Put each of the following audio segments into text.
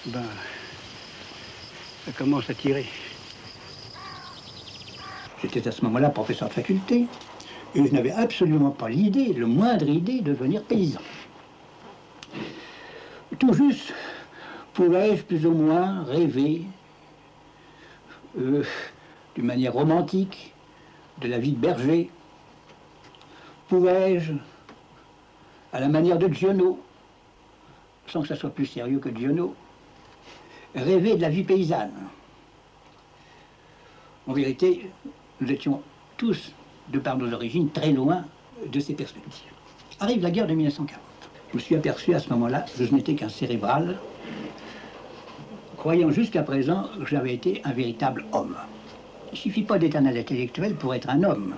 ben, ça commence à tirer. J'étais à ce moment-là professeur de faculté et je n'avais absolument pas l'idée, le moindre idée de devenir paysan. Tout juste pouvais-je plus ou moins rêver d'une manière romantique de la vie de berger. Pouvais-je, à la manière de Giono, sans que ça soit plus sérieux que Giono, rêver de la vie paysanne. En vérité, nous étions tous, de par nos origines, très loin de ces perspectives. Arrive la guerre de 1940. Je me suis aperçu à ce moment-là que je n'étais qu'un cérébral, croyant jusqu'à présent que j'avais été un véritable homme. Il ne suffit pas d'être un intellectuel pour être un homme.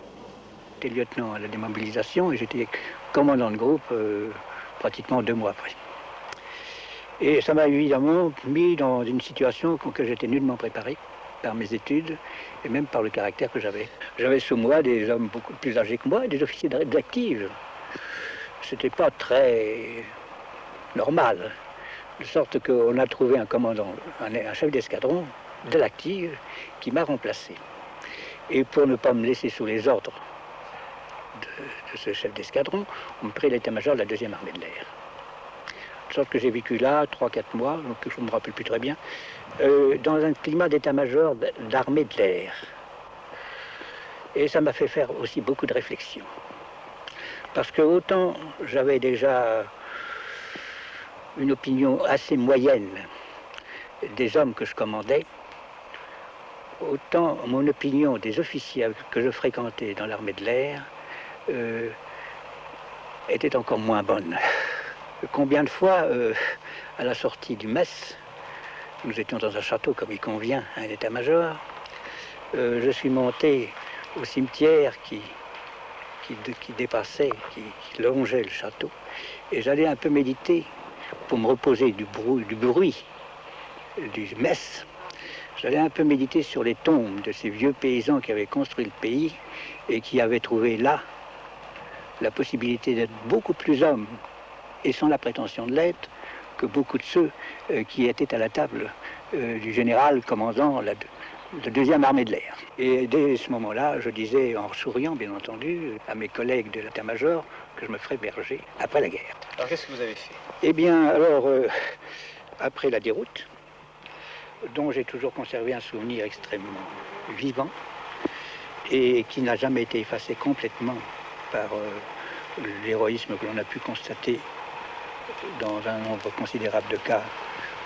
J'étais lieutenant à la démobilisation et j'étais commandant de groupe pratiquement 2 mois après. Et ça m'a évidemment mis dans une situation que j'étais nullement préparé par mes études et même par le caractère que j'avais. J'avais sous moi des hommes beaucoup plus âgés que moi et des officiers d'active. C'était pas très normal. De sorte qu'on a trouvé un commandant, un chef d'escadron de l'active qui m'a remplacé. Et pour ne pas me laisser sous les ordres de ce chef d'escadron, on me prit l'état-major de la 2e armée de l'air. De sorte que j'ai vécu là 3-4 mois, donc je ne me rappelle plus très bien, dans un climat d'état-major d'armée de l'air. Et ça m'a fait faire aussi beaucoup de réflexions. Parce que autant j'avais déjà une opinion assez moyenne des hommes que je commandais, autant mon opinion des officiers que je fréquentais dans l'armée de l'air était encore moins bonne. Combien de fois, à la sortie du mess, nous étions dans un château comme il convient à un état-major, je suis monté au cimetière qui dépassait, qui longeait le château, et j'allais un peu méditer pour me reposer du bruit du mess. J'allais un peu méditer sur les tombes de ces vieux paysans qui avaient construit le pays et qui avaient trouvé là la possibilité d'être beaucoup plus hommes et sans la prétention de l'être que beaucoup de ceux qui étaient à la table du général commandant la 2e armée de l'air. Et dès ce moment-là, je disais, en souriant bien entendu, à mes collègues de l'état-major que je me ferais berger après la guerre. Alors qu'est-ce que vous avez fait? Eh bien, alors, après la déroute, dont j'ai toujours conservé un souvenir extrêmement vivant et qui n'a jamais été effacé complètement par l'héroïsme que l'on a pu constater dans un nombre considérable de cas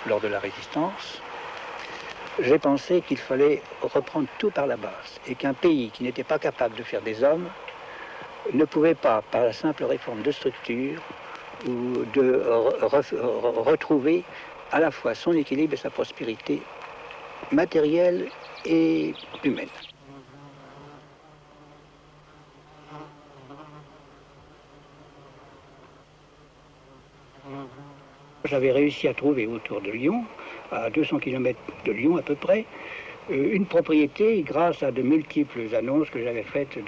lors de la résistance, j'ai pensé qu'il fallait reprendre tout par la base et qu'un pays qui n'était pas capable de faire des hommes ne pouvait pas, par la simple réforme de structure, ou de retrouver à la fois son équilibre et sa prospérité matérielle et humaine. J'avais réussi à trouver autour de Lyon, à 200 km de Lyon à peu près, une propriété grâce à de multiples annonces que j'avais faites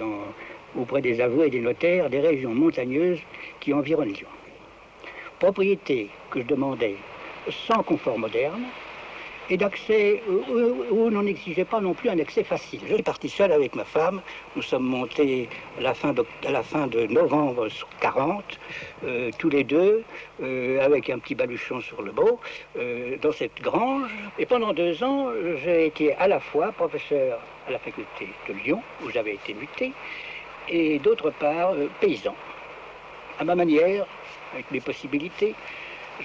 auprès des avoués et des notaires des régions montagneuses qui environnent Lyon. Propriété que je demandais sans confort moderne et d'accès où on n'en exigeait pas non plus un accès facile. Je suis parti seul avec ma femme, nous sommes montés à la fin de novembre 40, tous les deux, avec un petit baluchon sur le dos, dans cette grange. Et pendant 2 ans, j'ai été à la fois professeur à la faculté de Lyon, où j'avais été muté, et d'autre part paysan, à ma manière, avec mes possibilités.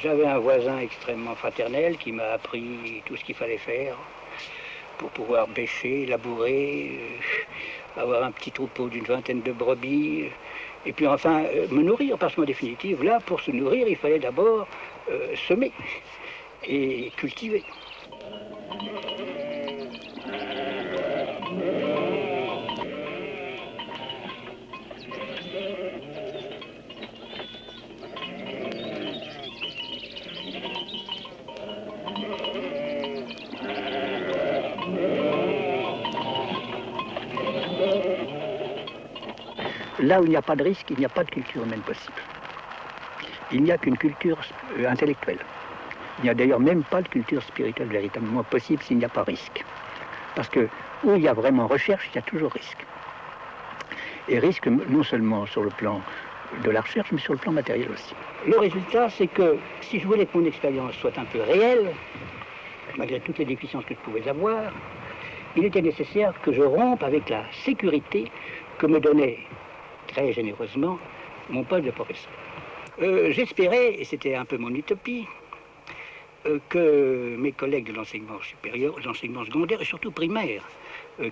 J'avais un voisin extrêmement fraternel qui m'a appris tout ce qu'il fallait faire pour pouvoir bêcher, labourer, avoir un petit troupeau d'une 20aine de brebis, et puis enfin me nourrir, parce qu'en définitive, là, pour se nourrir, il fallait d'abord semer et cultiver. Là où il n'y a pas de risque, il n'y a pas de culture humaine possible. Il n'y a qu'une culture intellectuelle. Il n'y a d'ailleurs même pas de culture spirituelle véritablement possible s'il n'y a pas risque. Parce que où il y a vraiment recherche, il y a toujours risque. Et risque non seulement sur le plan de la recherche, mais sur le plan matériel aussi. Le résultat, c'est que si je voulais que mon expérience soit un peu réelle, malgré toutes les déficiences que je pouvais avoir, il était nécessaire que je rompe avec la sécurité que me donnait très généreusement mon poste de professeur. J'espérais, et c'était un peu mon utopie, que mes collègues de l'enseignement supérieur, de l'enseignement secondaire et surtout primaire,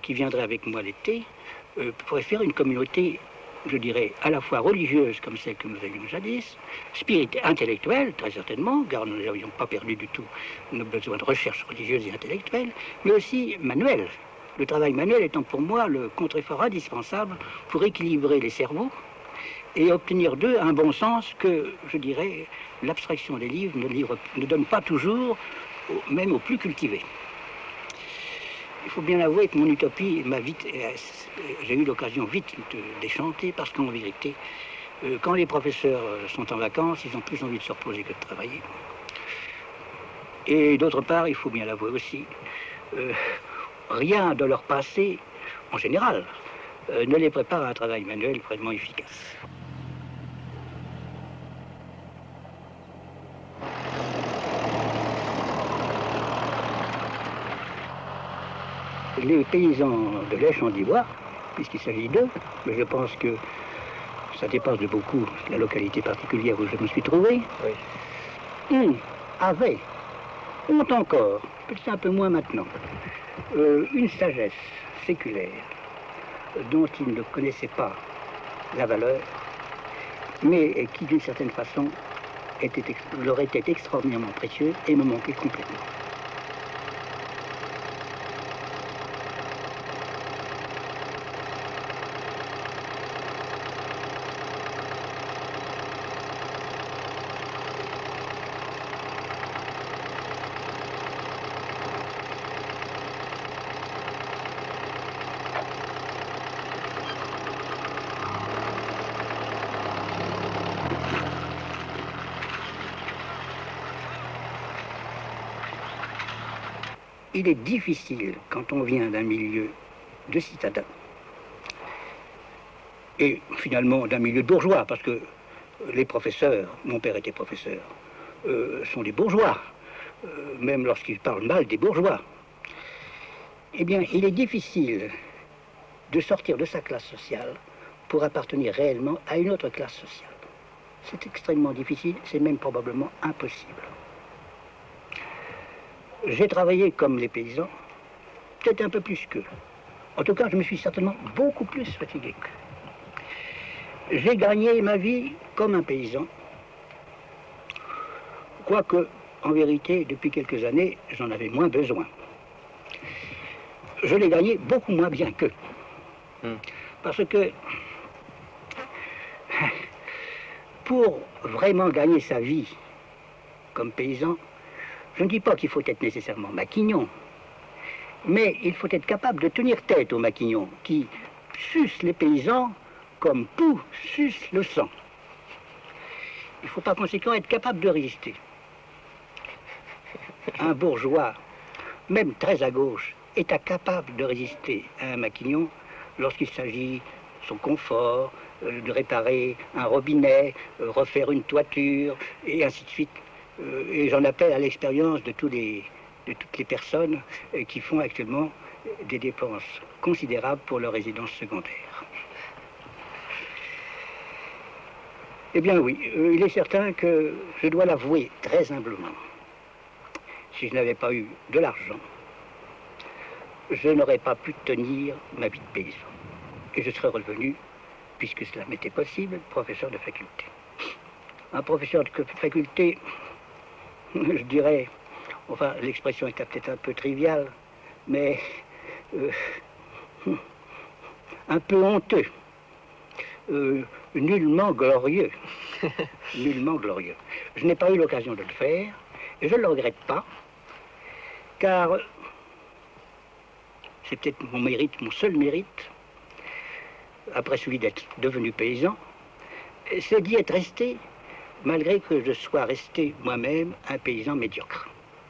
qui viendraient avec moi l'été, pourraient faire une communauté, je dirais, à la fois religieuse comme celle que nous avions jadis, spirituelle, intellectuelle, très certainement, car nous n'avions pas perdu du tout nos besoins de recherche religieuse et intellectuelle, mais aussi manuelle. Le travail manuel étant pour moi le contre-effort indispensable pour équilibrer les cerveaux et obtenir d'eux un bon sens que, je dirais, l'abstraction des livres ne donne pas toujours, même aux plus cultivés. Il faut bien avouer que mon utopie m'a vite, j'ai eu l'occasion vite de déchanter, parce qu'en vérité, quand les professeurs sont en vacances, ils ont plus envie de se reposer que de travailler. Et d'autre part, il faut bien l'avouer aussi, rien de leur passé, en général, ne les prépare à un travail manuel vraiment efficace. Les paysans de l'Èche-en-Divois, puisqu'il s'agit d'eux, mais je pense que ça dépasse de beaucoup la localité particulière où je me suis trouvé, oui. Ont encore, peut-être un peu moins maintenant, une sagesse séculaire dont ils ne connaissaient pas la valeur, mais qui d'une certaine façon leur était extraordinairement précieuse et me manquait complètement. Il est difficile, quand on vient d'un milieu de citadins, et finalement d'un milieu de bourgeois, parce que les professeurs, mon père était professeur, sont des bourgeois, même lorsqu'ils parlent mal des bourgeois. Eh bien, il est difficile de sortir de sa classe sociale pour appartenir réellement à une autre classe sociale. C'est extrêmement difficile, c'est même probablement impossible. J'ai travaillé comme les paysans, peut-être un peu plus qu'eux. En tout cas, je me suis certainement beaucoup plus fatigué qu'eux. J'ai gagné ma vie comme un paysan, quoique, en vérité, depuis quelques années, j'en avais moins besoin. Je l'ai gagné beaucoup moins bien qu'eux. Parce que, pour vraiment gagner sa vie comme paysan, je ne dis pas qu'il faut être nécessairement maquignon, mais il faut être capable de tenir tête aux maquignons qui sucent les paysans comme poux sucent le sang. Il faut par conséquent être capable de résister. Un bourgeois, même très à gauche, est incapable de résister à un maquignon lorsqu'il s'agit de son confort, de réparer un robinet, refaire une toiture, et ainsi de suite. Et j'en appelle à l'expérience de toutes les personnes qui font actuellement des dépenses considérables pour leur résidence secondaire. Eh bien oui, il est certain que je dois l'avouer très humblement. Si je n'avais pas eu de l'argent, je n'aurais pas pu tenir ma vie de paysan. Et je serais revenu, puisque cela m'était possible, professeur de faculté. Un professeur de faculté, je dirais, enfin l'expression était peut-être un peu triviale, mais un peu honteux, nullement glorieux. Nullement glorieux. Je n'ai pas eu l'occasion de le faire, et je ne le regrette pas, car c'est peut-être mon mérite, mon seul mérite, après celui d'être devenu paysan, c'est d'y être resté malgré que je sois resté moi-même un paysan médiocre.